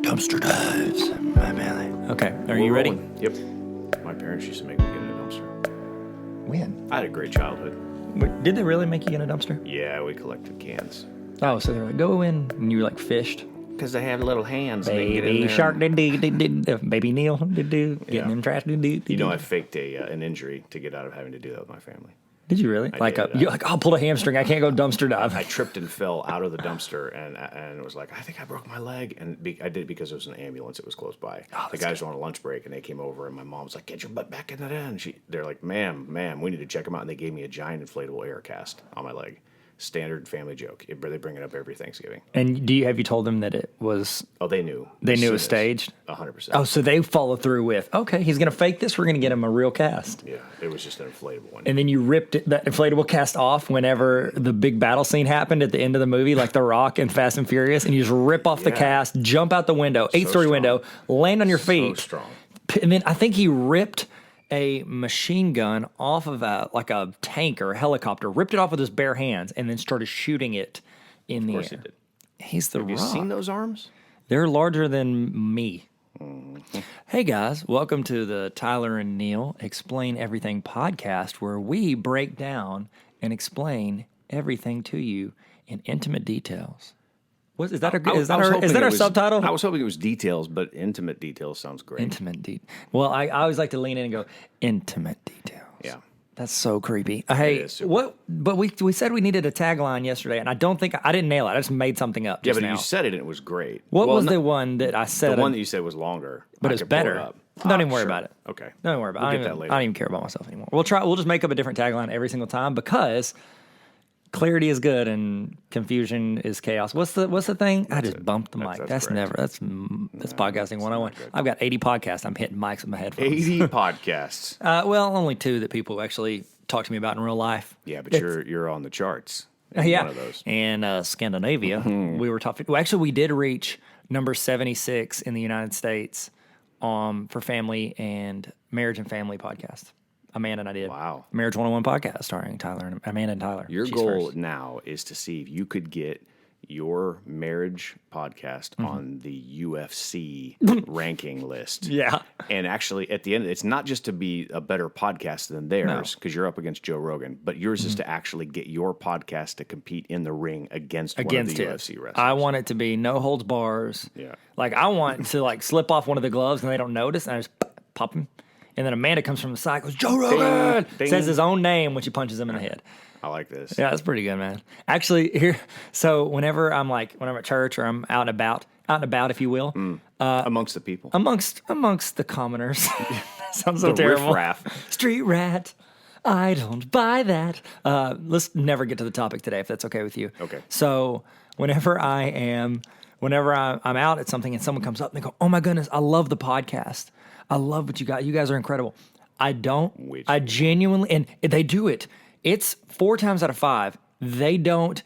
Dumpster dives. My belly. Okay, are you ready? Yep. My parents used to make me get in a dumpster. When? I had a great childhood. Wait, did they really make you get in a dumpster? Yeah, we collected cans. Oh, so they're like, go in, and you like fished. Because they have little hands. And they get in Baby there shark, baby Neil, getting in trash, You know, I faked an injury to get out of having to do that with my family. Did you really? did. You're like, I'll pull a hamstring. I can't go dumpster dive. I tripped and fell out of the dumpster, and it was like, I think I broke my leg. And I did it because it was an ambulance. It was close by. The guys were on a lunch break, and they came over, and my mom was like, get your butt back in that end. They're like, ma'am, we need to check them out. And they gave me a giant inflatable air cast on my leg. Standard family joke. They bring it up every Thanksgiving. And have you told them that it was... Oh, they knew. They knew it was staged? 100%. Oh, so they follow through with, okay, he's going to fake this. We're going to get him a real cast. Yeah, it was just an inflatable one. And then you ripped that inflatable cast off whenever the big battle scene happened at the end of the movie, like The Rock and Fast and Furious, and you just rip off the cast, jump out the window, 8-story window, land on your feet. So strong. And then I think he ripped a machine gun off of a tank or a helicopter, ripped it off with his bare hands, and then started shooting it in the air. Of course he did. He's the Have Rock. you seen those arms? They're larger than me. Mm-hmm. Hey guys, welcome to the Tyler and Neil Explain Everything podcast, where we break down and explain everything to you in intimate details. Is that our subtitle? I was hoping it was details, but intimate details sounds great. Intimate details. Well, I always like to lean in and go, intimate details. Yeah. That's so creepy. Hey, what? But we said we needed a tagline yesterday, and I didn't nail it. I just made something up. Yeah, but you said it, and it was great. What was the one that I said? The one that you said was longer, but it's better. Don't even worry about it. Okay, don't worry about it. We'll get that later. I don't even care about myself anymore. We'll just make up a different tagline every single time because clarity is good and confusion is chaos. What's the thing? I just bumped the mic. That's podcasting 101. I've got 80 podcasts. I'm hitting mics with my headphones. 80 podcasts. Well, only 2 that people actually talk to me about in real life. Yeah, but you're on the charts. Yeah, one of those. In Scandinavia, we were top 50. Well, actually, we did reach number 76 in the United States for family and marriage and family podcast. Amanda and I did. Wow. Marriage 101 podcast starring Amanda and Tyler. Your goal now is to see if you could get your marriage podcast on the UFC ranking list. Yeah. And actually, at the end, it's not just to be a better podcast than theirs, because you're up against Joe Rogan, but yours is to actually get your podcast to compete in the ring against one of the UFC wrestlers. I want it to be no holds bars. Yeah. Like, I want to slip off one of the gloves and they don't notice, and I just pop him. And then Amanda comes from the side, goes, Joe Rogan! Ding. Says his own name when she punches him in the head. I like this. Yeah, that's pretty good, man. Actually, so whenever I'm at church or I'm out and about, if you will. Amongst the people. Amongst the commoners. Sounds so terrible. Riff-raff. Street rat. I don't buy that. Let's never get to the topic today, if that's okay with you. Okay. So whenever I'm out at something and someone comes up and they go, oh my goodness, I love the podcast. I love what you got. You guys are incredible. I genuinely, and they do it. It's 4 times out of 5. They don't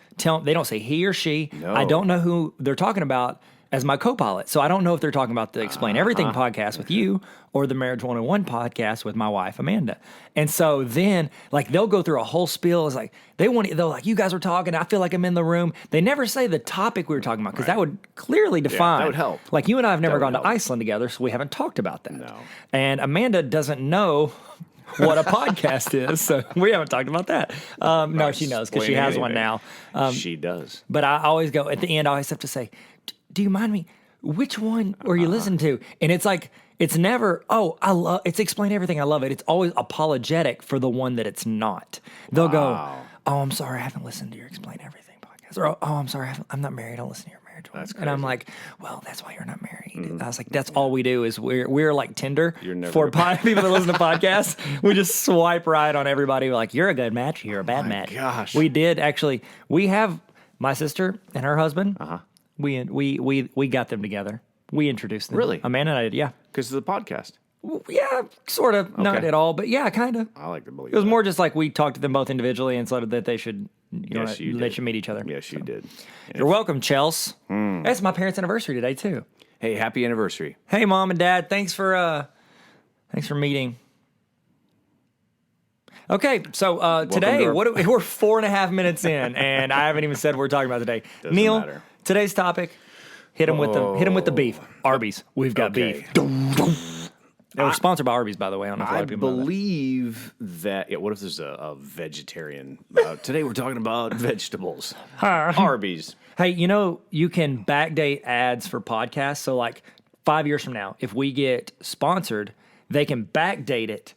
say he or she. No. I don't know who they're talking about as my co-pilot. So I don't know if they're talking about the Explain Everything podcast with you or the Marriage 101 podcast with my wife, Amanda. And so then, they'll go through a whole spiel. It's like, they're like, you guys were talking. I feel like I'm in the room. They never say the topic we were talking about because that would clearly define. That would help. Like, you and I have never gone to Iceland together, so we haven't talked about that. No. And Amanda doesn't know what a podcast is, so we haven't talked about that. No, she knows because she has one now. She does. But I always go, at the end, I always have to say, do you mind me? Which one were you listening to? And it's like, it's never, it's Explain Everything. I love it. It's always apologetic for the one that it's not. They'll go, oh, I'm sorry, I haven't listened to your Explain Everything podcast. Or, oh, I'm sorry, I'm not married. I don't listen to your marriage one. And I'm like, well, that's why you're not married. I was like, that's all we do is we're like Tinder for people that listen to podcasts. We just swipe right on everybody. We're like, you're a good match. You're a bad match. Gosh. We did actually. We have my sister and her husband. We got them together. We introduced them. Really? Amanda and I did, yeah. Because of the podcast. Yeah, sort of. Not at all, but yeah, kind of. I like to believe it was more just like we talked to them both individually and said that they should, they should meet each other. Yes, you did. You're welcome, Chels. That's my parents' anniversary today too. Hey, happy anniversary. Hey, Mom and Dad, thanks for meeting. Okay, so today we're 4.5 minutes in, and I haven't even said what we're talking about today. Neil, matter. Today's topic. Hit them with the beef. Arby's. We've got beef. They were sponsored by Arby's, by the way. I don't know if a lot I of people know that. believe that. Yeah, what if there's a vegetarian? Today we're talking about vegetables. Arby's. Hey, you can backdate ads for podcasts. So, like 5 years from now, if we get sponsored, they can backdate it.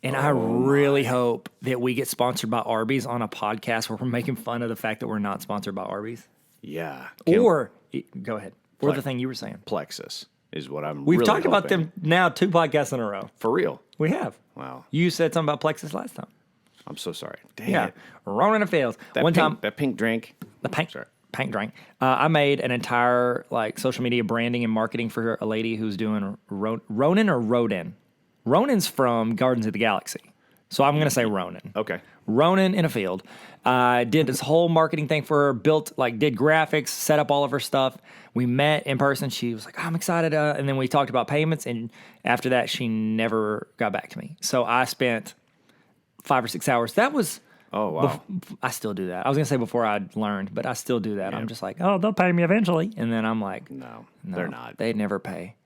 And I really hope that we get sponsored by Arby's on a podcast where we're making fun of the fact that we're not sponsored by Arby's. Yeah. Or, go ahead. Or the thing you were saying. Plexus is what I'm We've really talked about hoping. them now 2 podcasts in a row. For real. We have. Wow. You said something about Plexus last time. I'm so sorry. Dang Yeah. it. Ronan and Fields. One time, That pink drink. the paint, Sorry. paint drink. I made an entire social media branding and marketing for a lady who's doing Ronan or Rodin. Ronan's from Guardians of the Galaxy. So I'm going to say Ronan. Okay. Ronan in a field. Did this whole marketing thing for her, did graphics, set up all of her stuff. We met in person. She was like, I'm excited. And then we talked about payments. And after that, she never got back to me. So I spent 5 or 6 hours. That was, Oh, wow. I still do that. I was going to say before I'd learned, but I still do that. I'm just like, oh, they'll pay me eventually. And then I'm like, No, they're not. They'd never pay.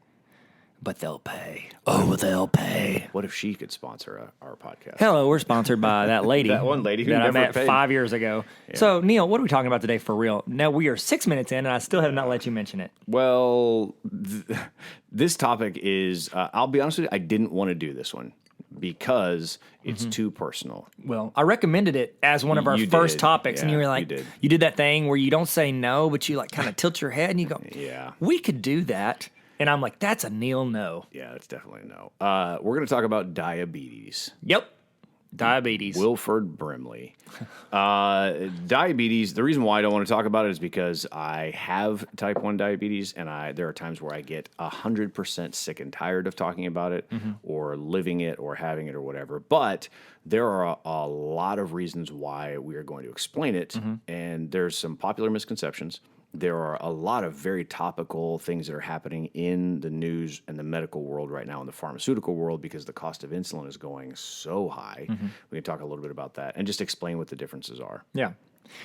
But they'll pay. Oh, they'll pay. What if she could sponsor our podcast? Hello, we're sponsored by that lady. That one lady who that I never met paid. 5 years ago. So, Neil, what are we talking about today for real? Now, we are 6 minutes in, and I still have not let you mention it. Well, this topic is, I'll be honest with you, I didn't want to do this one because it's too personal. Well, I recommended it as one of our You first did. topics, and Yeah, you were you like, did. you did that thing where you don't say no, but you like kind of tilt your head, and you go, Yeah. we could do that. And I'm like, that's a Neil no. Yeah, that's definitely a no. We're going to talk about diabetes. Yep. Diabetes. Wilford Brimley. Diabetes, the reason why I don't want to talk about it is because I have type 1 diabetes, and there are times where I get 100% sick and tired of talking about it or living it or having it or whatever. But there are a lot of reasons why we are going to explain it, and there's some popular misconceptions. There are a lot of very topical things that are happening in the news and the medical world right now, in the pharmaceutical world, because the cost of insulin is going so high. We can talk a little bit about that and just explain what the differences are. Yeah.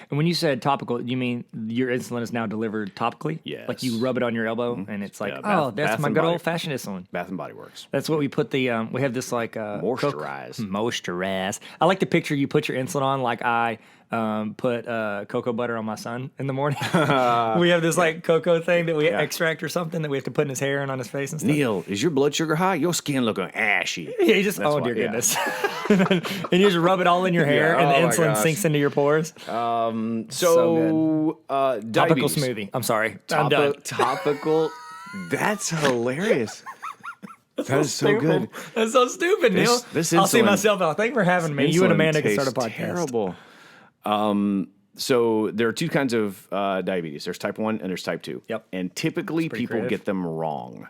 And when you said topical, you mean your insulin is now delivered topically? Yes. Like you rub it on your elbow, and it's like, Yeah, that's Bath my and good Body- old-fashioned insulin. Bath and Body Works. That's what we put we have this Moisturize. Moisturize. I like the picture you put your insulin on like I put cocoa butter on my son in the morning. We have this cocoa thing that we extract or something that we have to put in his hair and on his face and stuff. Neil, is your blood sugar high? Your skin looking ashy. Yeah, you just, That's oh why- dear yeah. goodness. And you just rub it all in your hair Yeah, and the oh my insulin gosh. sinks into your pores. So Topical diabetes. smoothie. I'm sorry. I'm done. Topical. That's hilarious. That is so good. That's so stupid, Neil. this I'll see insulin- myself out. Thank you for having me. You and Insulin Amanda can start a tastes podcast. Terrible. So there are two kinds of diabetes. There's type 1 and there's type 2. Yep. And typically pretty people creative. get them wrong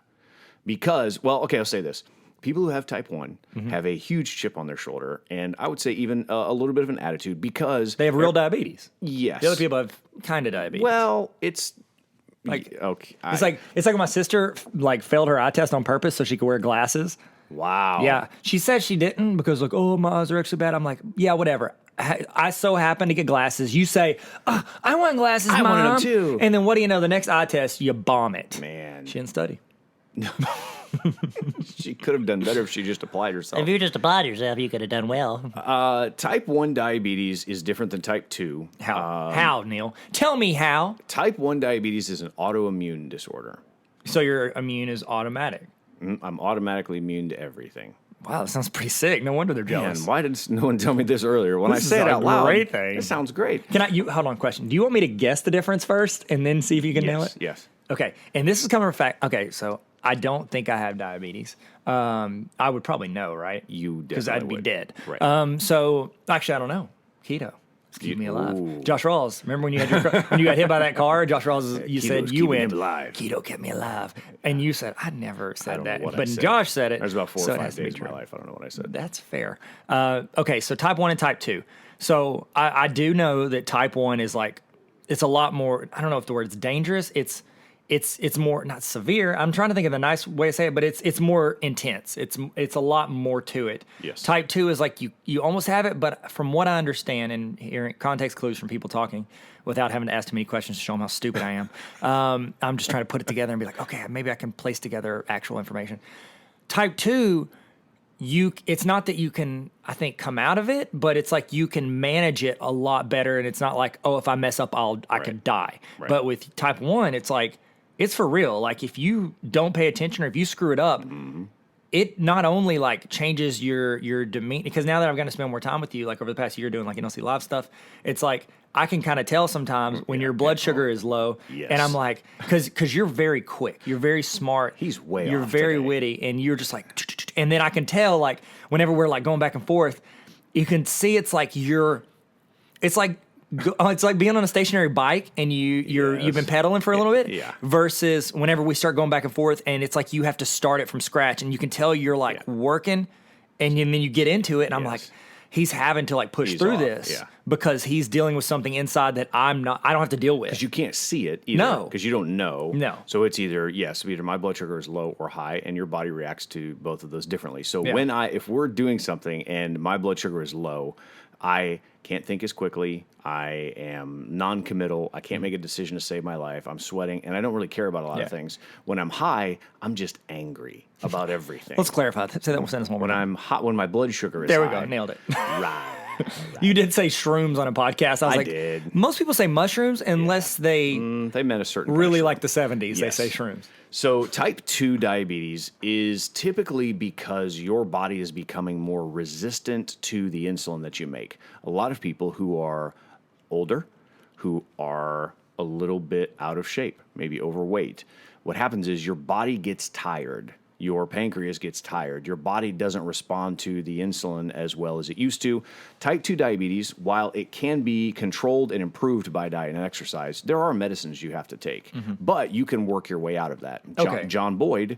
because, well, okay, I'll say this. People who have type 1 have a huge chip on their shoulder, and I would say even a little bit of an attitude because They have real diabetes. yes. The other people have kind of diabetes. Well, it's Like, okay. it's like when my sister failed her eye test on purpose so she could wear glasses. wow. Yeah, she said she didn't because oh, my eyes are actually bad. I'm like, yeah, whatever. I so happen to get glasses. You say, I want glasses, I Mom. wanted them too. And then what do you know? The next eye test, you bomb it. Man, She didn't study. she could have done better if she just applied herself. If you just applied yourself, you could have done well. Type 1 diabetes is different than type 2. How, Neil? Tell me how. Type 1 diabetes is an autoimmune disorder. So your immune is automatic. I'm automatically immune to everything. Wow, that sounds pretty sick. No wonder they're jealous. Man, why did no one tell me this earlier? When This I say is it a out loud, great thing. it sounds great. Can hold on, question. Do you want me to guess the difference first and then see if you can nail it? Yes. Okay, and this is coming from fact. Okay, so I don't think I have diabetes. I would probably know, right? You because definitely I'd be would. dead. Right. So actually, I don't know. Keto. It's keeping me alive. Ooh. Josh Rawls. Remember when you had when you got hit by that car? Josh Rawls. You Keto's said you keeping win. him alive. Keto kept me alive, and you said I never I said don't that, know what I but said. Josh said it. There's about 4 so or it 5 has to be days of my true. life. I don't know what I said. That's fair. Okay, so type 1 and type 2. So I do know that type 1 is it's a lot more, I don't know if the word's dangerous. it's more not severe. I'm trying to think of the nice way to say it, but it's more intense. It's a lot more to it. Yes. Type 2 is like you almost have it, but from what I understand and hearing context clues from people talking without having to ask too many questions to show them how stupid I am, I'm just trying to put it together and be like, okay, maybe I can place together actual information. Type 2, it's not that you can, I think, come out of it, but it's like you can manage it a lot better, and it's not like, oh, if I mess up, I could die. Right. But with type 1, it's like, it's for real. Like, if you don't pay attention or if you screw it up, it not only like changes your demeanor, because now that I've gotten to spend more time with you, like over the past year doing like NLC Live stuff, it's like I can kind of tell sometimes when your blood sugar is low, Yes. and I'm like, because you're very quick, you're very smart, He's way you're off very today. witty, and you're just like, and then I can tell like whenever we're like going back and forth, you can see it's like it's like being on a stationary bike and you've been pedaling for a little bit, Yeah. versus whenever we start going back and forth and it's like you have to start it from scratch, and you can tell you're like working, and then you get into it, and I'm like, he's having to like push He's through off, this yeah. because he's dealing with something inside that I don't have to deal with. Because you can't see it either. No. Because you don't know. No. So it's either my blood sugar is low or high, and your body reacts to both of those differently. So Yeah. if we're doing something and my blood sugar is low, I can't think as quickly. I am non-committal. I can't make a decision to save my life. I'm sweating, and I don't really care about a lot of things. When I'm high, I'm just angry about everything. Let's clarify. Say that sentence one more when time. I'm hot, when my blood sugar is There we high. go. Nailed it. Right. You did say shrooms on a podcast. I was I like, did. most people say mushrooms unless they They meant a certain really kind of like the 70s. Yes. They say shrooms. So type 2 diabetes is typically because your body is becoming more resistant to the insulin that you make. A lot of people who are older, who are a little bit out of shape, maybe overweight, what happens is your body gets tired. Your pancreas gets tired. Your body doesn't respond to the insulin as well as it used to. Type 2 diabetes, while it can be controlled and improved by diet and exercise, there are medicines you have to take. But you can work your way out of that. Okay. John Boyd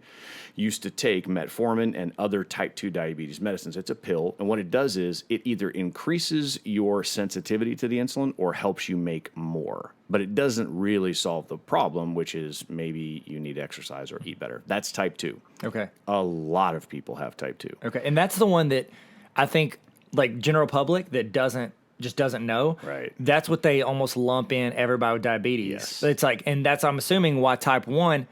used to take metformin and other type 2 diabetes medicines. It's a pill, and what it does is it either increases your sensitivity to the insulin or helps you make more. But it doesn't really solve the problem, which is maybe you need to exercise or eat better. That's type 2. Okay. A lot of people have type 2. Okay. And that's the one that I think, like, general public that doesn't know. Right. That's what they almost lump in everybody with diabetes. Yes. It's like, and that's, I'm assuming, why type 1,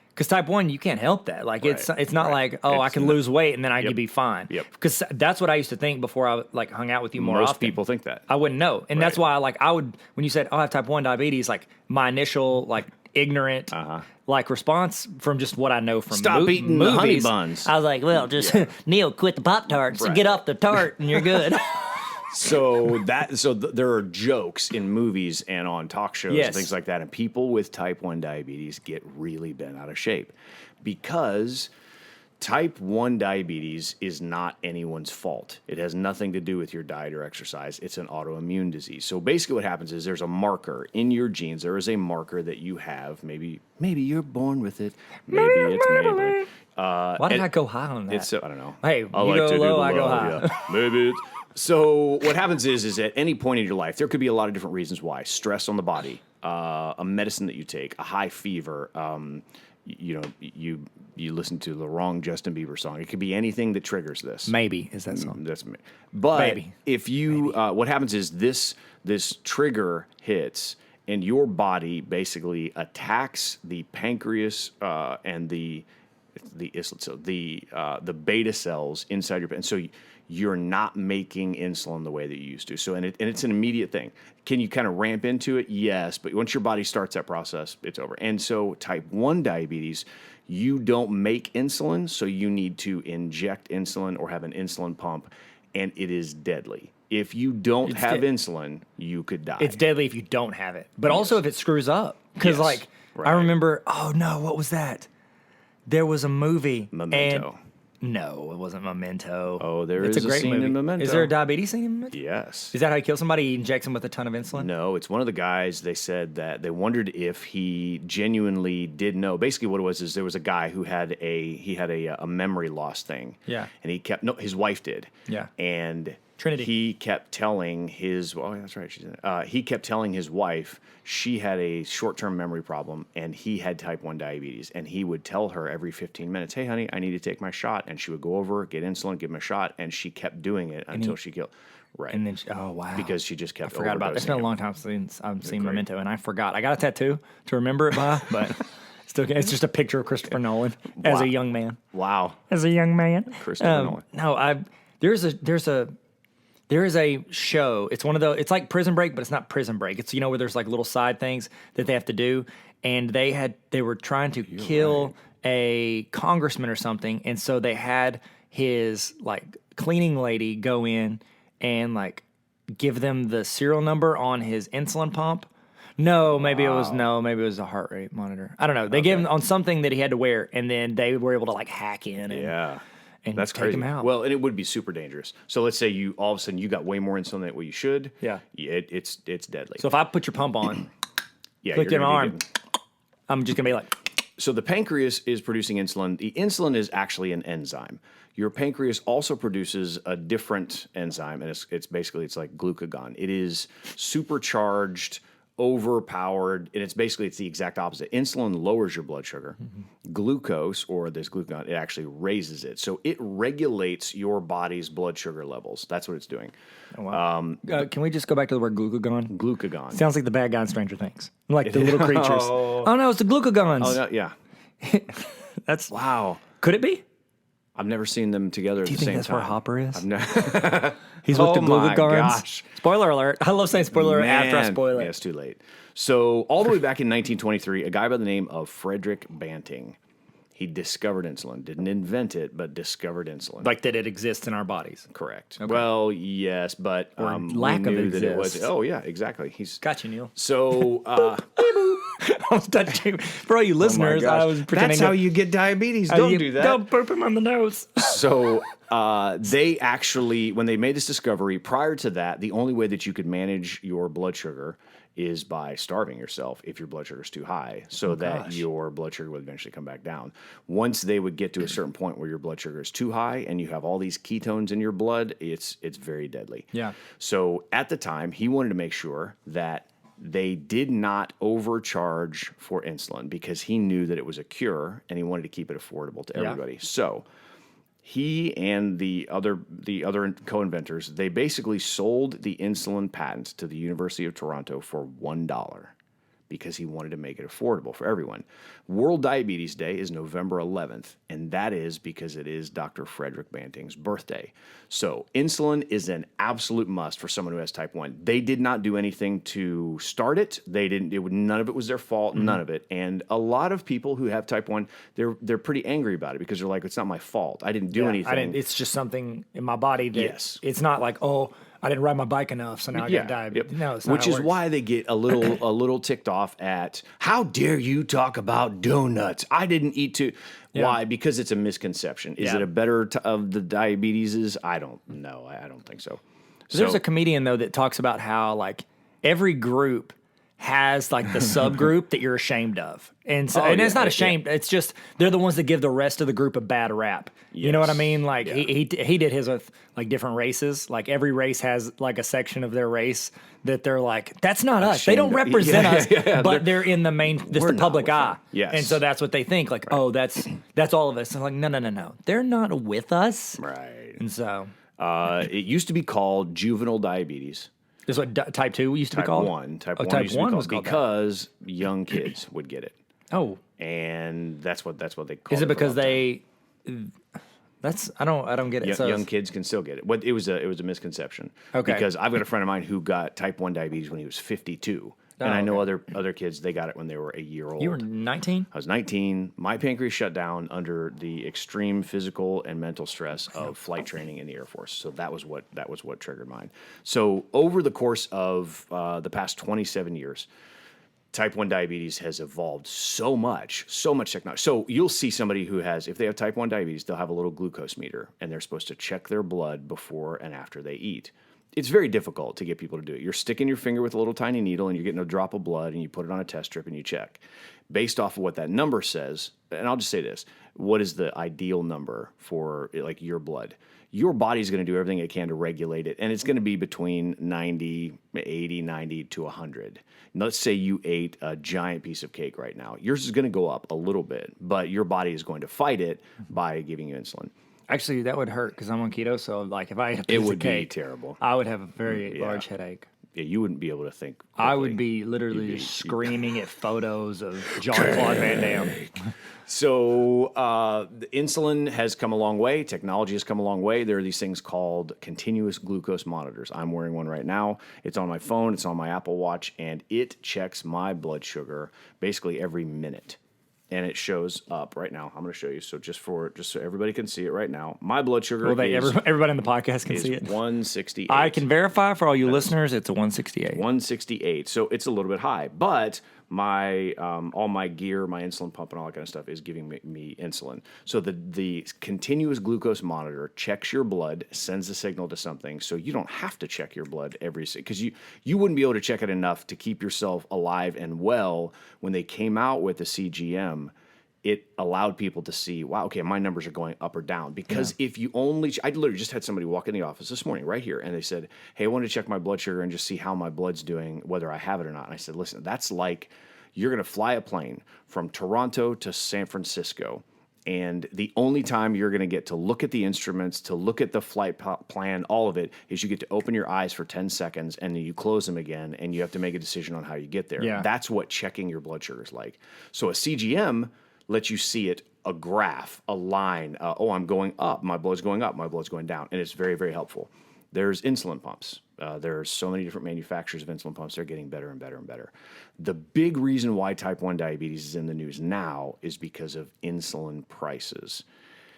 because type 1, you can't help that. Like, it's not Right. like, oh, I It's can lose weight and then I Yep. can be fine. Yep. Because that's what I used to think before I like hung out with you more Most often. people think that. I wouldn't know. And that's Right. why I would, when you said, oh, I have type 1 diabetes, like my initial like ignorant like response from just what I know from Stop eating the honey movies. buns. I was like, well, just Neil, quit the Pop Tarts and Right. get off the tart, and you're good. There are jokes in movies and on talk shows Yes. and things like that, and people with type 1 diabetes get really bent out of shape because type 1 diabetes is not anyone's fault. It has nothing to do with your diet or exercise. It's an autoimmune disease. So basically what happens is there's a marker in your genes. There is a marker that you have. Maybe you're born with it. Maybe it's maybe. Why did I go high on that? It's I don't know. Hey, I you like go to do low, the I go low, high. yeah. Maybe it's so. What happens is at any point in your life, there could be a lot of different reasons why. Stress on the body, a medicine that you take, a high fever. You listen to the wrong Justin Bieber song. It could be anything that triggers this. Maybe is that song. That's me. But Maybe. if you, what happens is this trigger hits, and your body basically attacks the pancreas and the beta cells inside your, and so you're not making insulin the way that you used to. So, and it's an immediate thing. Can you kind of ramp into it? Yes, but once your body starts that process, it's over. And so type 1 diabetes, you don't make insulin, so you need to inject insulin or have an insulin pump, and it is deadly. If you don't have insulin, you could die. It's deadly if you don't have it, but also if it screws up. Because Yes. I Right. remember, oh no, what was that? There was a movie. Memento. And no, it wasn't Memento. Oh, there it's is a a great scene in movie. Memento. Is there a diabetes scene in Memento? Yes. Is that how he kills somebody? He injects him with a ton of insulin? No, it's one of the guys. They said that they wondered if he genuinely did know. Basically, what it was is there was a guy who had a memory loss thing. Yeah. And his wife did. Yeah. And Trinity. He kept telling his, oh, that's right, she's in it. He kept telling his wife she had a short-term memory problem and he had type 1 diabetes. And he would tell her every 15 minutes, hey, honey, I need to take my shot. And she would go over, get insulin, give him a shot. And she kept doing it until she killed. Right. And then, oh, wow. Because she just kept Forgot about it. It's been a overdosing long time since I've seen Memento, and I forgot. I got a tattoo to remember it by, but still, it's just a picture of Christopher Nolan as a young man. Wow. As a young man, Christopher Nolan. No, there is a show. It's one of those. It's like Prison Break, but it's not Prison Break. It's where there's like little side things that they have to do, and they were trying to kill a congressman or something, and so they had his like cleaning lady go in and like give them the serial number on his insulin pump. Maybe it was a heart rate monitor. I don't know. They gave him on something that he had to wear, and then they were able to like hack in and that's take crazy. him out. Well, and it would be super dangerous. So let's say you all of a sudden you got way more insulin than what you should. Yeah. It's deadly. So if I put your pump on, yeah, click in my arm, I'm just gonna be like. So the pancreas is producing insulin. The insulin is actually an enzyme. Your pancreas also produces a different enzyme, and it's like glucagon. It is supercharged, overpowered, and it's the exact opposite. Insulin lowers your blood sugar. Mm-hmm. Glucose, or this glucagon, it actually raises it. So it regulates your body's blood sugar levels. That's what it's doing. Oh, wow. Can we just go back to the word glucagon? Glucagon. Sounds like the bad guy in Stranger Things. Like the little creatures. Oh, no, it's the glucagons. Oh, no, yeah. That's wow. Could it be? I've never seen them together at the same time. Do you think that's where Hopper is? He's with the glucagons. Gosh. Spoiler alert. I love saying spoiler alert after I spoil it. Yeah, it's too late. So all the way back in 1923, a guy by the name of Frederick Banting, he discovered insulin. Didn't invent it, but discovered insulin. Like that it exists in our bodies. Correct. Okay. Well, yes, but lack we knew of that it was. exists. Oh, yeah, exactly. Got you, Neil. So, for all you listeners, I was pretending. That's how you get diabetes. Don't do that. Don't burp him on the nose. So they actually, when they made this discovery, prior to that, the only way that you could manage your blood sugar is by starving yourself if your blood sugar is too high, so that your blood sugar would eventually come back down. Once they would get to a certain point where your blood sugar is too high and you have all these ketones in your blood, it's very deadly. Yeah. So at the time, he wanted to make sure that they did not overcharge for insulin because he knew that it was a cure and he wanted to keep it affordable to everybody. So he and the other co-inventors, they basically sold the insulin patent to the University of Toronto for $1 because he wanted to make it affordable for everyone. World Diabetes Day is November 11th, and that is because it is Dr. Frederick Banting's birthday. So insulin is an absolute must for someone who has type 1. They did not do anything to start it. None of it was their fault, none of it. And a lot of people who have type 1, they're pretty angry about it because they're like, it's not my fault. I didn't do anything. It's just something in my body that it's not like, oh, I didn't ride my bike enough, so now I got diabetes. Yep. No, it's not. Which is why they get a little ticked off at, how dare you talk about donuts? I didn't eat too. Yeah. Why? Because it's a misconception. Is it a better of the diabeteses? I don't know. I don't think so. There's a comedian though that talks about how like every group has like the subgroup that you're ashamed of. And so and it's not ashamed, it's just they're the ones that give the rest of the group a bad rap. Yes. You know what I mean? Like he did his with like different races. Like every race has like a section of their race that they're like, that's not us. They don't represent us, but they're in the main the public eye. Yes. And so that's what they think. Like, oh, that's all of us. And I'm like, no. They're not with us. Right. And so it used to be called juvenile diabetes. This is what type 2 used to be called? Type 1 used to be called because young kids would get it. Oh. And that's what they call it. Is it because I don't get it. Young kids can still get it. It was a misconception. Okay. Because I've got a friend of mine who got type 1 diabetes when he was 52. And I know other kids, they got it when they were a year old. You were 19? I was 19. My pancreas shut down under the extreme physical and mental stress of flight training in the Air Force. So that was what triggered mine. So over the course of the past 27 years, type 1 diabetes has evolved so much technology. So you'll see somebody who if they have type 1 diabetes, they'll have a little glucose meter, and they're supposed to check their blood before and after they eat. it's very difficult to get people to do it. You're sticking your finger with a little tiny needle and you're getting a drop of blood and you put it on a test strip and you check. Based off of what that number says, and I'll just say this, what is the ideal number for like your blood? Your body's going to do everything it can to regulate it, and it's going to be between 80, 90 to 100. And let's say you ate a giant piece of cake right now. Yours is going to go up a little bit, but your body is going to fight it by giving you insulin. Actually, that would hurt because I'm on keto. So, like, if I had a It piece of would be cake, terrible. I would have a very large headache. Yeah, you wouldn't be able to think quickly. I would be literally just screaming at photos of Jean-Claude Van Damme. So the insulin has come a long way. Technology has come a long way. There are these things called continuous glucose monitors. I'm wearing one right now. It's on my phone. It's on my Apple Watch, and it checks my blood sugar basically every minute. And it shows up right now. I'm going to show you. So just so everybody can see it right now, my blood sugar Everybody on the podcast can is see it. 168. I can verify for all you listeners, it's a 168. 168. So it's a little bit high, but my all my gear, my insulin pump, and all that kind of stuff is giving me insulin. So the continuous glucose monitor checks your blood, sends a signal to something, so you don't have to check your blood because you wouldn't be able to check it enough to keep yourself alive and well. When they came out with the CGM, it allowed people to see, wow, okay, my numbers are going up or down. Because if you only, I literally just had somebody walk in the office this morning right here, and they said, hey, I want to check my blood sugar and just see how my blood's doing, whether I have it or not. And I said, listen, that's like you're going to fly a plane from Toronto to San Francisco, and the only time you're going to get to look at the instruments, to look at the flight plan, all of it, is you get to open your eyes for 10 seconds, and then you close them again, and you have to make a decision on how you get there. Yeah. That's what checking your blood sugar is like. So a CGM lets you see it, a graph, a line. I'm going up. My blood's going up. My blood's going down. And it's very, very helpful. There's insulin pumps. There's so many different manufacturers of insulin pumps. They're getting better and better and better. The big reason why type 1 diabetes is in the news now is because of insulin prices.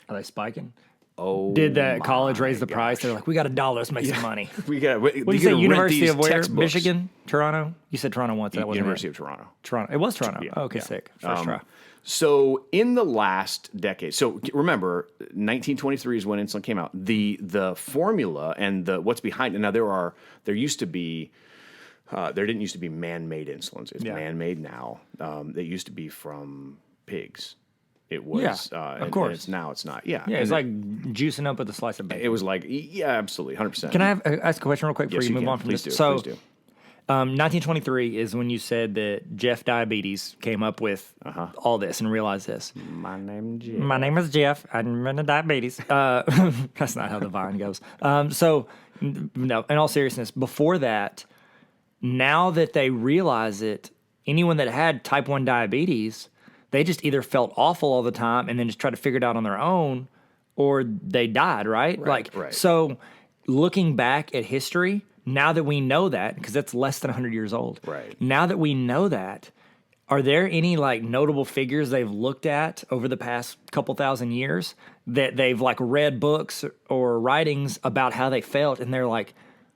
Are they spiking? Oh, Did that college raise the gosh. price? They're like, we got $1. Let's make some money. What What did you say? University of where? Michigan? Toronto? You said Toronto once. That wasn't University it. of Toronto. Toronto. It was Toronto. Yeah, Oh, okay, yeah. sick. First try. So in the last decade, so remember, 1923 is when insulin came out. The formula and what's behind it. Now there used to be, there didn't used to be man-made insulins. It's man-made now. It used to be from pigs. It was, of course. And it's now it's not. Yeah, Yeah, and it's like juicing up with a slice of bacon. it was like, yeah, absolutely, 100%. Can I ask a question real quick before Yes, you you move can. on from Please this? do. So, Please do. 1923 is when you said that Jeff Diabetes came up with all this and realized this. My name is Jeff. My name is Jeff. I invented diabetes. That's not how the vine goes. So, no, in all seriousness, before that, now that they realize it, anyone that had type 1 diabetes, they just either felt awful all the time and then just tried to figure it out on their own, or they died, right? Right. So, looking back at history, now that we know that, because that's less than 100 years old. Right. Now that we know that, are there any like notable figures they've looked at over the past couple thousand years that they've like read books or writings about how they felt, and they're like,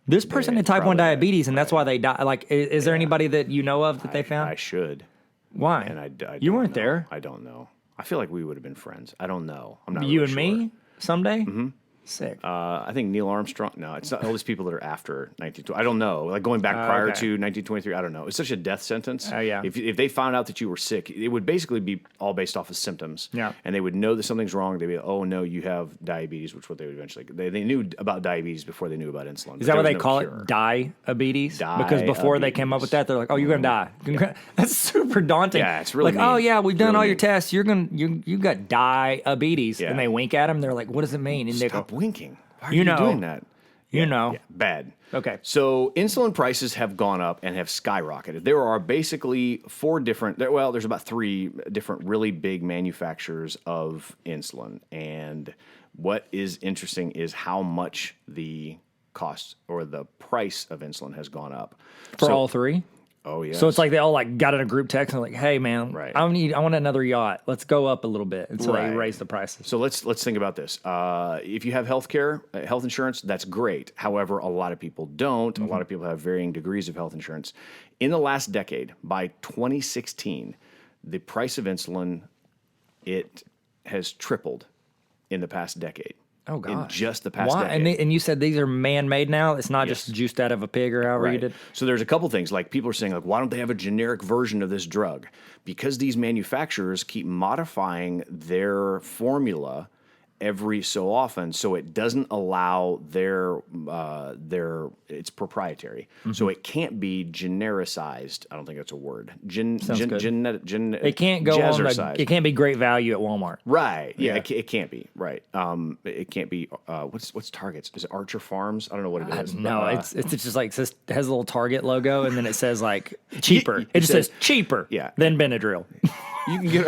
this person had type 1 diabetes, and that's why they died? Like, is there anybody that you know of that they found? I should. Why? And I you don't weren't know. there. I don't know. I feel like we would have been friends. I don't know. I'm not You really and sure. me someday? Mm-hmm. Sick. I think Neil Armstrong. No, it's not all these people that are after 1920. I don't know. Like going back prior okay. to 1923. I don't know. It's such a death sentence. Oh, yeah. If they found out that you were sick, it would basically be all based off of symptoms. Yeah. And they would know that something's wrong. They'd be, oh no, you have diabetes, which what they would eventually. They knew about diabetes before they knew about insulin. Is that what they call it? Diabetes? Because before they came up with that, they're like, "Oh, you're gonna die." That's super daunting. Yeah, it's really like, "Oh mean. yeah, we've done Really all your mean. tests. You got diabetes." Yeah. And they wink at them. They're like, "What does it mean?" And they go, Stop winking. Why are You you know. doing that? "You know." Yeah, bad. Okay. So insulin prices have gone up and have skyrocketed. There are basically there's about 3 different really big manufacturers of insulin. And what is interesting is how much the cost or the price of insulin has gone up. For all 3. Oh, yeah. So it's like they all like got in a group text and like, "Hey man, Right. I want another yacht. Let's go up a little bit." And so they Right. raise the prices. So let's think about this. If you have health insurance, that's great. However, a lot of people don't. A lot of people have varying degrees of health insurance. In the last decade, by 2016, the price of insulin, it has tripled in the past decade. Oh, in gosh. just the past Why? decade. And you said these are man-made now? It's not just juiced out of a pig or however you Right. did? So there's a couple things. Like people are saying, like, why don't they have a generic version of this drug? Because these manufacturers keep modifying their formula every so often, so it doesn't allow their it's proprietary, so it can't be genericized. I don't think that's a word. Sounds good. It It can't go on it can't be great value at Walmart. Right. Yeah. Yeah. It can't be. Right. It can't be. What's Target's? Is it Archer Farms? I don't know what it is. No, but, it's just like it has a little Target logo and then it says like cheaper. It just says cheaper Yeah. than Benadryl. you can get,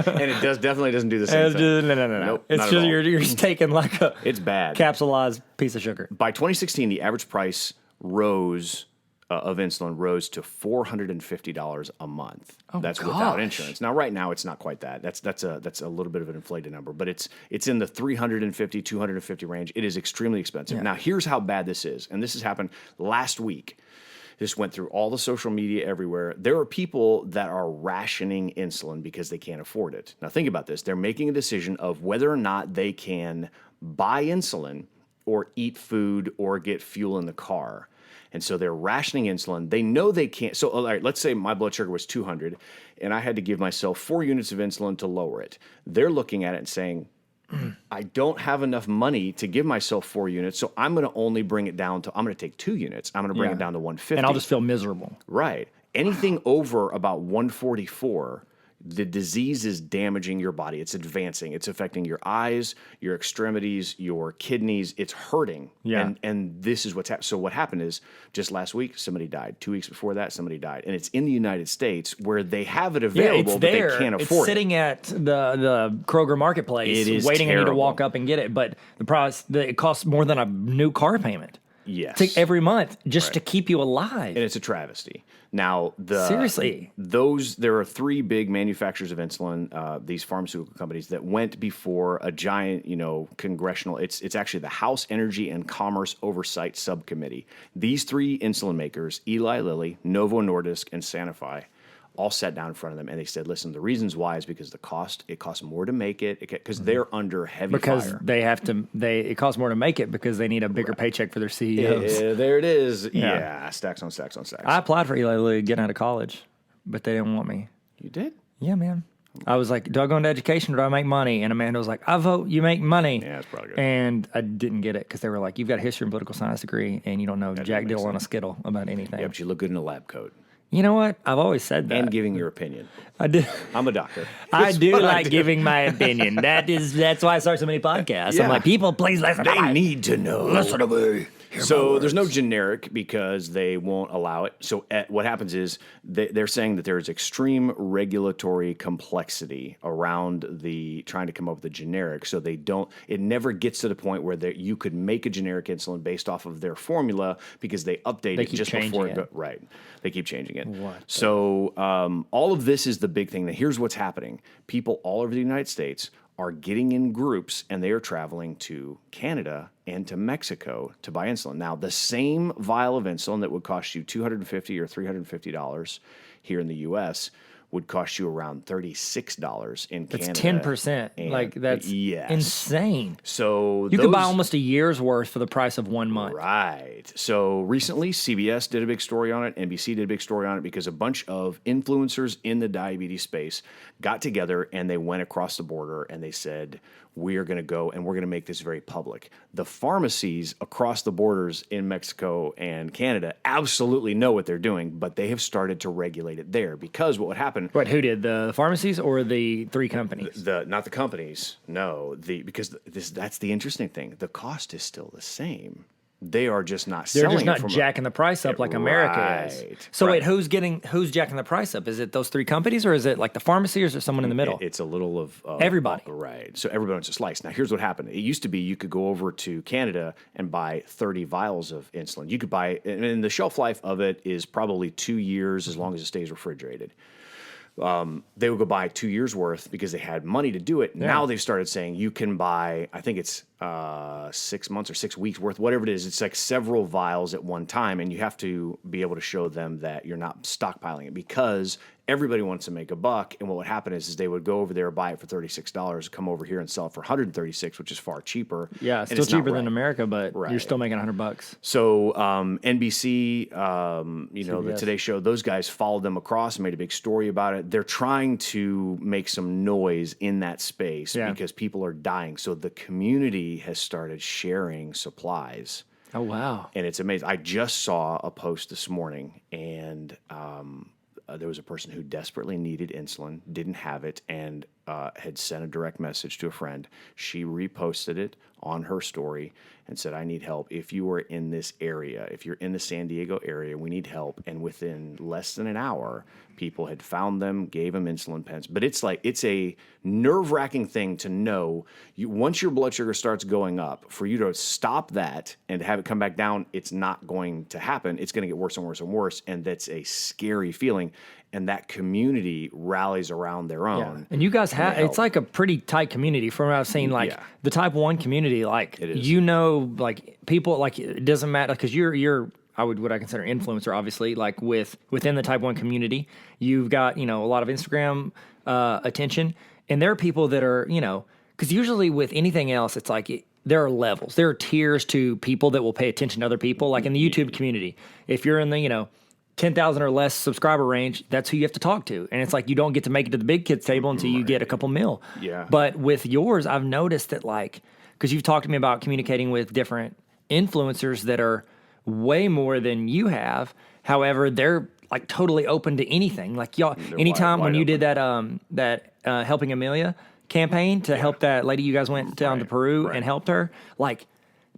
and it definitely doesn't do the same thing. No. Nope, It's not at just all. you're just taking like a It's bad. capsulized piece of sugar. By 2016, the average price of insulin rose to $450 a month. That's without gosh. insurance. Now, right now, it's not quite that. That's a little bit of an inflated number, but it's in the 350, 250 range. It is extremely expensive. Yeah. Now, here's how bad this is, and this has happened last week. This went through all the social media everywhere. There are people that are rationing insulin because they can't afford it. Now, think about this. They're making a decision of whether or not they can buy insulin or eat food or get fuel in the car. And so they're rationing insulin. They know they can't. So, all right, let's say my blood sugar was 200 and I had to give myself 4 units of insulin to lower it. They're looking at it and saying, I don't have enough money to give myself 4 units, so I'm going to only bring it down to, I'm going to take 2 units. I'm going to bring it down to 150. And I'll just feel miserable. Right. Anything over about 144, the disease is damaging your body. It's advancing. It's affecting your eyes, your extremities, your kidneys. It's hurting. Yeah. And this is what's happened. So what happened is just last week, somebody died. 2 weeks before that, somebody died. And it's in the United States where they have it available, but they can't afford It's sitting at the Kroger Marketplace, It is waiting on you to terrible. walk up and get it. But the price, it costs more than a new car payment. Yes. Every month just to keep you alive. And it's a travesty. Now, Seriously. there are 3 big manufacturers of insulin, these pharmaceutical companies that went before a giant, congressional. It's actually the House Energy and Commerce Oversight Subcommittee. These 3 insulin makers, Eli Lilly, Novo Nordisk, and Sanofi, all sat down in front of them and they said, "Listen, the reasons why is because it costs more to make it because they're under heavy because fire." they have to, it costs more to make it because they need a bigger paycheck for their CEOs. Yeah, there it is. Yeah. Yeah, stacks on stacks on stacks. I applied for Eli Lilly getting out of college, but they didn't want me. You did? Yeah, man. I was like, do I go into education or do I make money? And Amanda was like, I vote you make money. Yeah, that's probably good. And I didn't get it because they were like, you've got a history and political science degree and you don't know jack make dill on a skittle about anything. Yeah, but you look good in a lab coat You know what? I've always said that. and giving your opinion. I do. I'm a doctor. I That's do what like do. giving my opinion. That's why I start so many podcasts. Yeah. I'm like, people, please listen to They me. need to know. Listen to me. So there's no generic because they won't allow it. So what happens is they're saying that there's extreme regulatory complexity around the trying to come up with a generic. So it never gets to the point where you could make a generic insulin based off of their formula because they update it keep just before changing it goes. Right. They keep changing it. What So all of this is the big thing. Now, here's what's happening. People all over the United States are getting in groups and they are traveling to Canada and to Mexico to buy insulin. Now, the same vial of insulin that would cost you $250 or $350 here in the U.S. would cost you around $36 in Canada. It's 10%. And- Like, that's yes. insane. So You could buy almost a year's worth for the price of 1 month. Right. So recently, CBS did a big story on it. NBC did a big story on it because a bunch of influencers in the diabetes space got together and they went across the border and they said, we are going to go and we're going to make this very public. The pharmacies across the borders in Mexico and Canada absolutely know what they're doing, but they have started to regulate it there because what would happen... Wait, who did? The pharmacies or the 3 companies? Not the companies, no. Because that's the interesting thing. The cost is still the same. They are just not They're selling just not it from jacking the price up like America Right, is. So right. wait, who's jacking the price up? Is it those 3 companies or is it like the pharmacy or is it someone in the middle? It's a little of Everybody. Right. So everybody wants a slice. Now, here's what happened. It used to be you could go over to Canada and buy 30 vials of insulin. You could buy, and the shelf life of it is probably 2 years as long as it stays refrigerated. They would go buy 2 years worth because they had money to do it. Now they've started saying you can buy, I think it's 6 months or 6 weeks worth, whatever it is. It's like several vials at one time, and you have to be able to show them that you're not stockpiling it because everybody wants to make a buck. And what would happen is they would go over there, buy it for $36, come over here and sell it for $136, which is far cheaper. Yeah, And still it's not cheaper than right. America, but you're Right. still making $100. So NBC, the CBS. Today Show, those guys followed them across and made a big story about it. They're trying to make some noise in that space because people are dying. So the community has started sharing supplies. Oh, wow. And it's amazing. I just saw a post this morning, and there was a person who desperately needed insulin, didn't have it, and had sent a direct message to a friend. She reposted it on her story and said, I need help. If you are in this area, if you're in the San Diego area, we need help. And within less than an hour, people had found them, gave them insulin pens. But it's a nerve-wracking thing to know once your blood sugar starts going up, for you to stop that and have it come back down, it's not going to happen. It's going to get worse and worse and worse. And that's a scary feeling. And that community rallies around their own. And you guys have, it's like a pretty tight community from what I've seen. Like the type 1 community, like, like people, like it doesn't matter because you're what I consider influencer, obviously, like within the type 1 community, you've got, a lot of Instagram attention. And there are people that are, because usually with anything else, it's like there are levels. There are tiers to people that will pay attention to other people. Like in the YouTube community, if you're in the, 10,000 or less subscriber range, that's who you have to talk to. And it's like you don't get to make it to the big kids table until you get a couple mil. Yeah. But with yours, I've noticed that because you've talked to me about communicating with different influencers that are way more than you have. However, they're like totally open to anything. Like y'all, anytime when you did that Helping Amelia campaign to help that lady, you guys went down to Peru and helped her, like,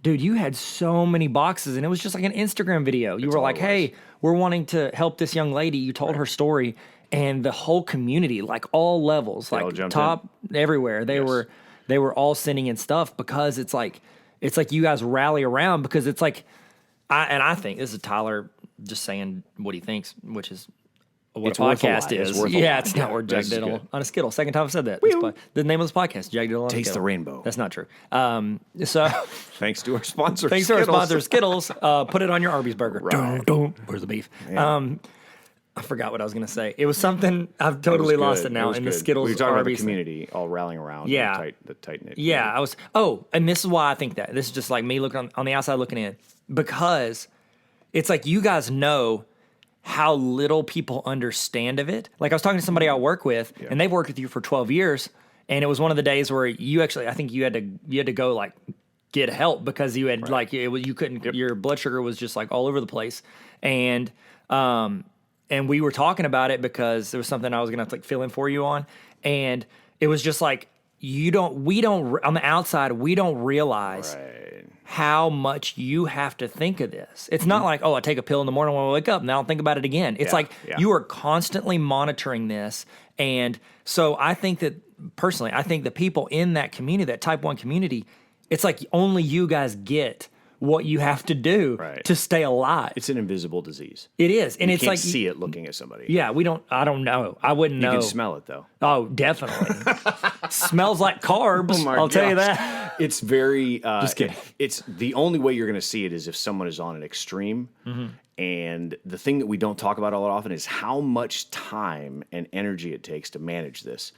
dude, you had so many boxes, and it was just like an Instagram video. You were like, hey, we're wanting to help this young lady. You told her story, and the whole community, like all levels, like top, everywhere, they were all sending in stuff because it's like you guys rally around because it's like, I think, this is Tyler just saying what he thinks, which is what a podcast is. It's not worth Jack Diddle on a Skittle. Second time I've said that. The name of this podcast, Jack Diddle on a Taste Skittle. the rainbow. That's not true. So thanks to our sponsor, thanks Skittles. to our sponsor, Skittles. Put it on your Arby's burger. Right. Where's the beef? Yeah. I forgot what I was going to say. It was something, I've totally lost it now in the Skittles We were talking about the Arby's community all rallying around. Yeah. The tight-knit Yeah, and this is why I think that. This is just like me looking on the outside looking in. Because it's like you guys know how little people understand of it. Like I was talking to somebody I work with, and they've worked with you for 12 years, and it was one of the days where you actually, I think you had to go like get help because you had you couldn't, your blood sugar was just like all over the place, and we were talking about it because there was something I was gonna like fill in for you on, and it was just like we don't on the outside we don't realize. How much you have to think of this. It's not like, I take a pill in the morning when I wake up and I don't think about it again. It's you are constantly monitoring this. And so I think that, personally, the people in that community, that type 1 community, it's like only you guys get what you have to do to stay alive. It's an invisible disease. It is. And it's can't like see it looking at somebody. Yeah, I don't know. I wouldn't know. You can smell it though. Oh, definitely. Smells like carbs. I'll tell you that. It's very just kidding. It's the only way you're going to see it is if someone is on an extreme. And the thing that we don't talk about all that often is how much time and energy it takes to manage this.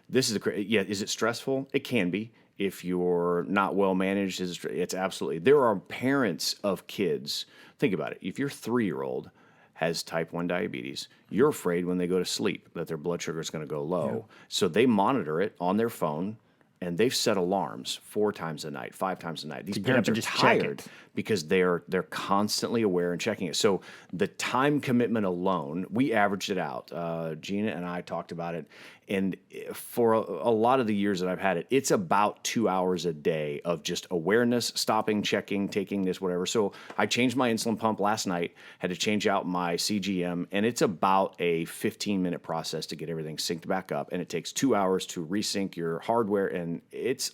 This is is it stressful? It can be. If you're not well managed, it's absolutely. There are parents of kids. Think about it. If your 3-year-old has type 1 diabetes, you're afraid when they go to sleep that their blood sugar is going to go low. So they monitor it on their phone, and they've set alarms 4 times a night, 5 times a night. These parents are just tired because they're constantly aware and checking it. So the time commitment alone, we averaged it out. Gina and I talked about it. And for a lot of the years that I've had it, it's about 2 hours a day of just awareness, stopping, checking, taking this, whatever. So I changed my insulin pump last night, had to change out my CGM, and it's about a 15-minute process to get everything synced back up. And it takes 2 hours to resync your hardware. And is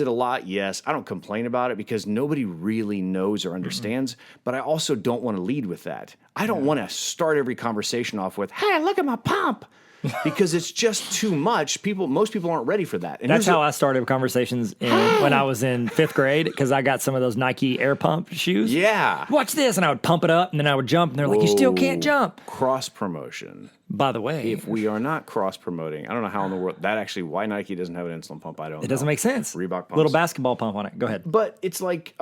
it a lot? Yes. I don't complain about it because nobody really knows or understands, but I also don't want to lead with that. I don't want to start every conversation off with, hey, look at my pump. because it's just too much. Most people aren't ready for that. And That's how I started conversations when I was in 5th grade, because I got some of those Nike Air Pump shoes. Yeah. Watch this, and I would pump it up, and then I would jump, and they're like, "You still can't jump." Cross promotion. By the way, If we are not cross promoting, I don't know how in the world that actually why Nike doesn't have an insulin pump. I don't know. it doesn't make sense. Reebok pumps. Little basketball pump on it. Go ahead. But it's like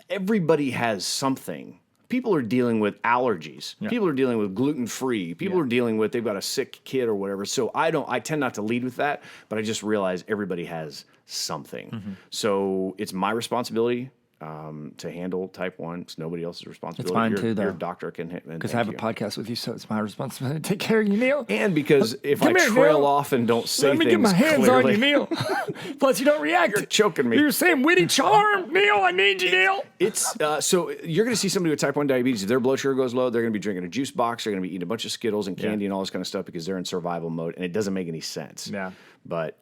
everybody has something. People are dealing with allergies. Yeah. People are dealing with gluten-free. People are dealing with they've got a sick kid or whatever. So I tend not to lead with that, but I just realize everybody has something. Mm-hmm. So it's my responsibility to handle type 1. It's nobody else's responsibility. It's mine too, though. Your doctor can hit. Because I have a podcast with you, so it's my responsibility to take care of you, Neil. And because if I trail off and don't say things let me get my hands clearly, on you, Neil. Plus, you don't react. You're choking me. You're saying witty charm, Neil. I need you, Neil. It's so you're going to see somebody with type 1 diabetes. If their blood sugar goes low, they're going to be drinking a juice box. They're going to be eating a bunch of Skittles and candy and all this kind of stuff because they're in survival mode, and it doesn't make any sense. Yeah. But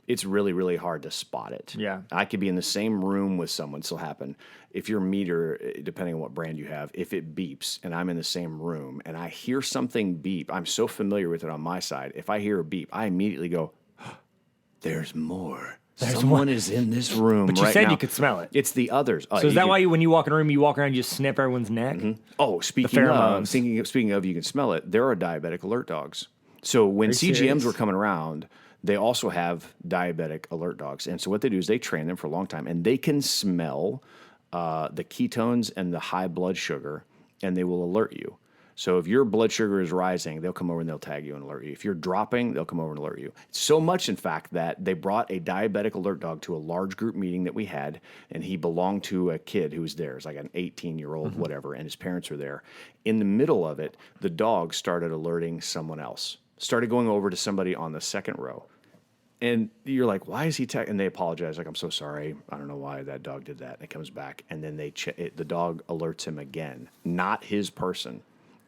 it's really, really hard to spot it. Yeah. I could be in the same room with someone. This will happen. If your meter, depending on what brand you have, if it beeps and I'm in the same room and I hear something beep, I'm so familiar with it on my side. If I hear a beep, I immediately go, there's more. Someone is in this room right now. But you said you could smell it. It's the others. So is that why when you walk in a room, you walk around and you just sniff everyone's neck? Mm-hmm. Oh, speaking of, you can smell it, there are diabetic alert dogs. So when CGMs were coming around, they also have diabetic alert dogs. And so what they do is they train them for a long time, and they can smell the ketones and the high blood sugar, and they will alert you. So if your blood sugar is rising, they'll come over and they'll tag you and alert you. If you're dropping, they'll come over and alert you. So much, in fact, that they brought a diabetic alert dog to a large group meeting that we had, and he belonged to a kid who was there. It's like an 18-year-old, whatever, and his parents were there. In the middle of it, the dog started alerting someone else. Started going over to somebody on the second row. And you're like, why is he and they apologize. Like, I'm so sorry. I don't know why that dog did that. And it comes back. And then the dog alerts him again. Not his person.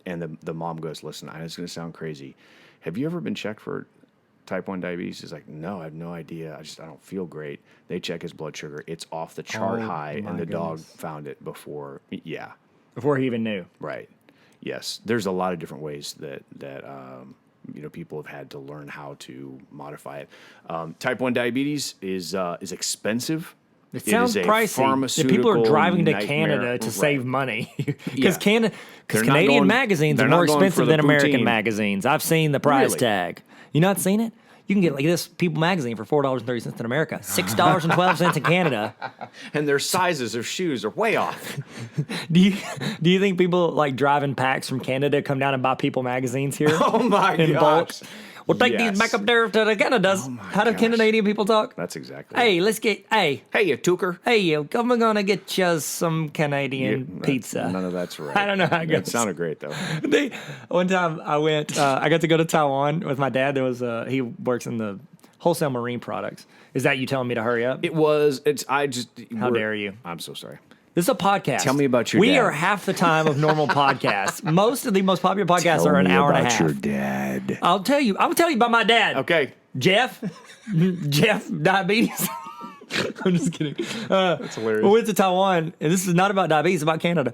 And the mom goes, listen, I know it's going to sound crazy. Have you ever been checked for type 1 diabetes? He's like, no, I have no idea. I don't feel great. They check his blood sugar. It's off the chart high. And the dog found it before. Yeah. Before he even knew. Right. Yes. There's a lot of different ways that people have had to learn how to modify it. Type 1 diabetes is expensive. It sounds pricey. People are driving to Canada to save money because Canadian magazines are more expensive than American magazines. I've seen the price tag. You not seen it? You can get like this People magazine for $4.30 in America, $6.12 in Canada, and their sizes of shoes are way off. Do you think people like driving packs from Canada come down and buy People magazines here? Oh my gosh! We'll take these back up there to the Canadas. How do Canadian people talk? That's exactly. Hey, let's get. Hey, you tuker. Hey, you. We're gonna get you some Canadian pizza. None of that's right. I don't know how it goes. It sounded great though. One time I went. I got to go to Taiwan with my dad. There was he works in the wholesale marine products. Is that you telling me to hurry up? It was. It's. I just. How dare you? I'm so sorry. This is a podcast. Tell me about your dad. We are half the time of normal podcasts. Most of the most popular podcasts are an hour and a half. Tell me about your dad. I'll tell you about my dad. Okay. Jeff, diabetes. I'm just kidding. That's hilarious. We went to Taiwan, and this is not about diabetes, it's about Canada.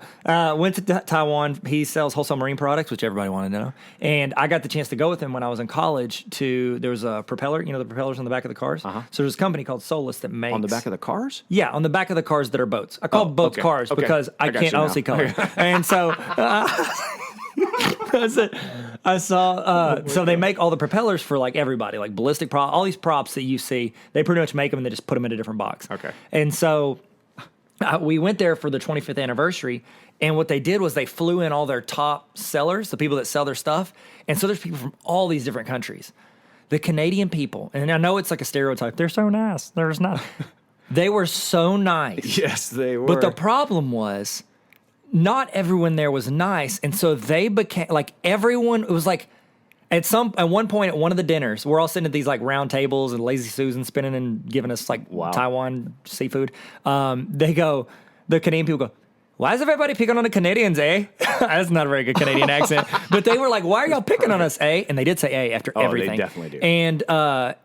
Went to Taiwan. He sells wholesale marine products, which everybody wanted to know. And I got the chance to go with him when I was in college there was a propeller, the propellers on the back of the cars. So there's a company called Solus that makes... On the back of the cars? Yeah, on the back of the cars that are boats. I call boats cars because I can't see color. And so... I saw, so they make all the propellers for like everybody, like ballistic prop, all these props that you see, they pretty much make them and they just put them in a different box. Okay. And so we went there for the 25th anniversary, and what they did was they flew in all their top sellers, the people that sell their stuff. And so there's people from all these different countries. The Canadian people, and I know it's like a stereotype, they're so nice. There's not. They were so nice. Yes, they were. But the problem was, not everyone there was nice, and so they became like everyone. It was like at one point at one of the dinners, we're all sitting at these like round tables and Lazy Susan spinning and giving us like Taiwan seafood. The Canadian people go, "Why is everybody picking on the Canadians, eh?" That's not a very good Canadian accent, but they were like, "Why are y'all picking on us, eh?" And they did say "eh" after everything. They definitely do.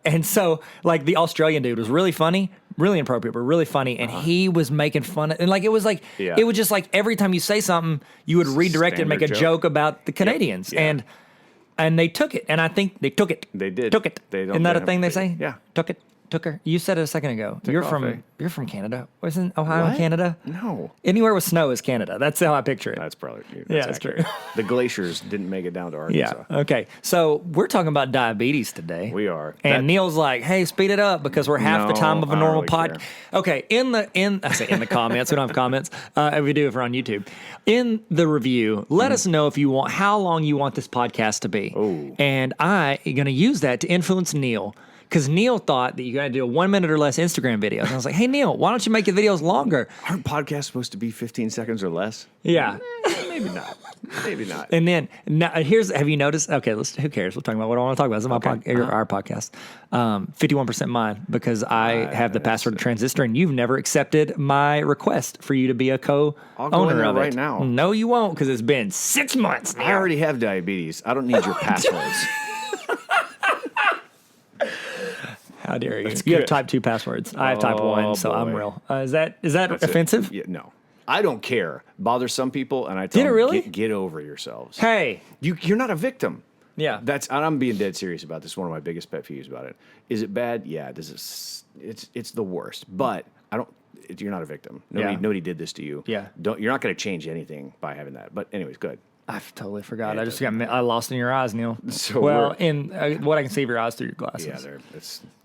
And so like the Australian dude was really funny. Really inappropriate, but really funny, and he was making fun of, and like it was just like every time you say something, you would redirect it and make a joke about the Canadians. Yeah. And and they took it, and I think they took it. They did. Took it. They don't- Isn't that they a thing they say? Yeah. Took it. Took her. You said it a second ago. You're coffee. from Canada. Wasn't Ohio What? Canada? No. Anywhere with snow is Canada. That's how I picture it. That's probably that's accurate. true. The glaciers didn't make it down to Arkansas. Yeah. Okay. So we're talking about diabetes today. We are. And Neil's like, "Hey, speed it up because we're half the No, time of a I don't normal really pod." care. Okay. I say in the comments. We don't have comments. We do if we're on YouTube. In the review, let us know if you want how long you want this podcast to be. Oh. And I am going to use that to influence Neil. Because Neil thought that you got to do a 1 minute or less Instagram videos. And I was like, hey, Neil, why don't you make your videos longer? Aren't podcasts supposed to be 15 seconds or less? Yeah. Maybe not. Maybe not. And then now have you noticed? Okay, who cares? We're talking about what I want to talk about. This is my our podcast. 51% mine because I have the password transistor, and you've never accepted my request for you to be a I'll go in co-owner there of it right now. No, you won't because it's been 6 months. I already have diabetes. I don't need your passwords. How dare you? You good. have type 2 passwords. I have type 1, so I'm boy. real. Is that That's it. offensive? Yeah, no. I don't care. Bothers some people, and I tell Did it them, really? get over yourselves. Hey. You're not a victim. Yeah. And I'm being dead serious about this. One of my biggest pet peeves about it. Is it bad? Yeah. It's the worst. But you're not a victim. Nobody did this to you. Yeah. You're not going to change anything by having that. But anyways, good. I totally forgot. Yeah, I lost in your eyes, Neil. So well, in what I can see of your eyes through your glasses. Yeah,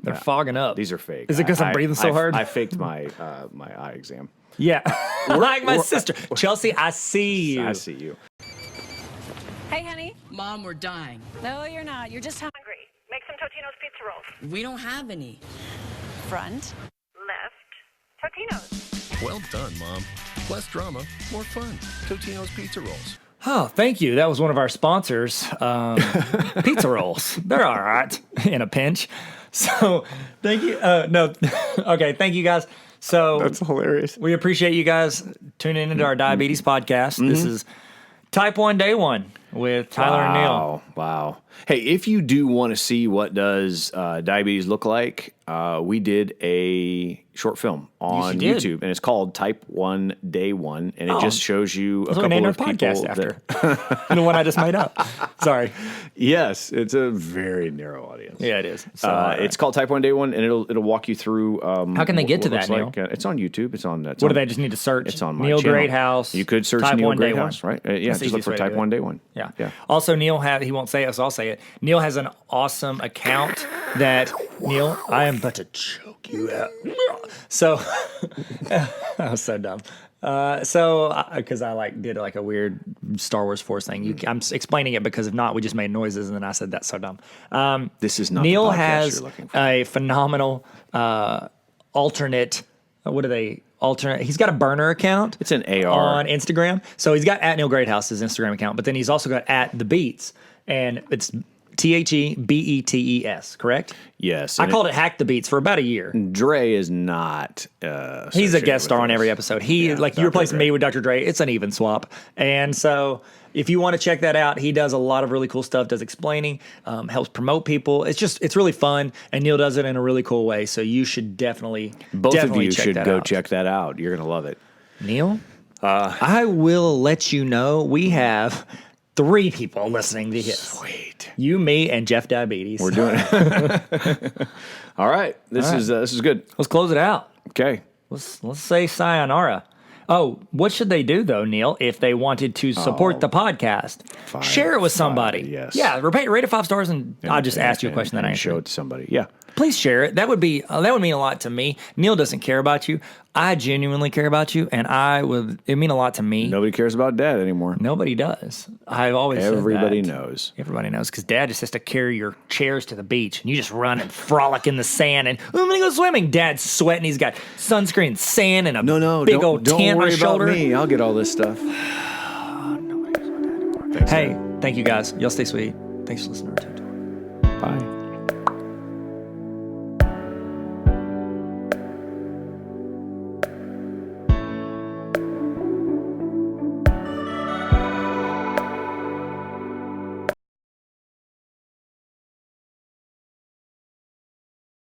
they're fogging up. These are fake. Is it because I'm breathing so hard? I faked my my eye exam. Yeah, like my sister Chelsea. I see you. I see you. Hey, honey. Mom, we're dying. No, you're not. You're just hungry. Make some Totino's pizza rolls. We don't have any. Front, left, Totino's. Well done, Mom. Less drama, more fun. Totino's Pizza Rolls. Oh, thank you. That was one of our sponsors. Pizza rolls. They're all right in a pinch. So thank you. No, okay. Thank you guys. So That's hilarious. we appreciate you guys tuning into our diabetes podcast. This is Type 1 Day 1 with Tyler and Neil. Wow. Hey, if you do want to see what does diabetes look like, we did a short film on did. YouTube, and it's called Type 1 Day 1, and it just shows you a That's what we couple named our of people podcast after. The one I just made up. Sorry. Yes, it's a very narrow audience. Yeah, it is. So, It's called Type 1 Day 1, and it'll walk you through. How can they get to that, Neil? It's on YouTube. It's on. What do they just need to search? It's on my Neil channel. Greathouse. You could search Type Neil 1 Day Greathouse, 1. right? Yeah, That's the just look easiest for way to Type do it. 1 Day 1. Yeah. Yeah. Also, Neil he won't say it, so I'll say it. Neil has an awesome account that Neil, I am about to choke you out. So, that was so dumb. Because I did a weird Star Wars Force thing. I'm explaining it because if not, we just made noises and then I said that's so dumb. This is not Neil the podcast has you're looking for. a phenomenal alternate. What are they? Alternate. He's got a burner account. It's an AR. on Instagram. So he's got at Neil Greathouse, his Instagram account, but then he's also got at The Beats, and it's TheBetes, correct? Yes. I and called it Hack the Beats for about a year. Dre is not. He's a associated guest star with on this. every episode. You Dr. replacing Dre. me with Dr. Dre. It's an even swap. And so if you want to check that out, he does a lot of really cool stuff, does explaining, helps promote people. It's really fun. And Neil does it in a really cool way. So you should definitely Both of you check should that go out. check that out. You're gonna love it. Neil, I will let you know we have 3 people listening to his. Sweet. You, me, and Jeff Diabetes. We're doing it. All right. This is good. Let's close it out. Okay. Let's say sayonara. Oh, what should they do though, Neil, if they wanted to support the podcast? Share it with somebody. yes. Yeah, rate it 5 stars, and I'll just ask you a question that I and show answered. it to somebody. Yeah. Please share it. That would mean a lot to me. Neil doesn't care about you. I genuinely care about you, and it mean a lot to me. Nobody cares about Dad anymore. Nobody does. I've always said Everybody that. knows. Everybody knows because Dad just has to carry your chairs to the beach, and you just run and frolic in the sand. And I'm gonna go swimming. Dad's sweating. He's got sunscreen, sand, and a big old don't tan on worry his shoulder. about me. I'll get all this stuff. Thanks, Hey, Dad. thank you guys. Y'all stay sweet. Thanks for listening to our TED Talk. Bye.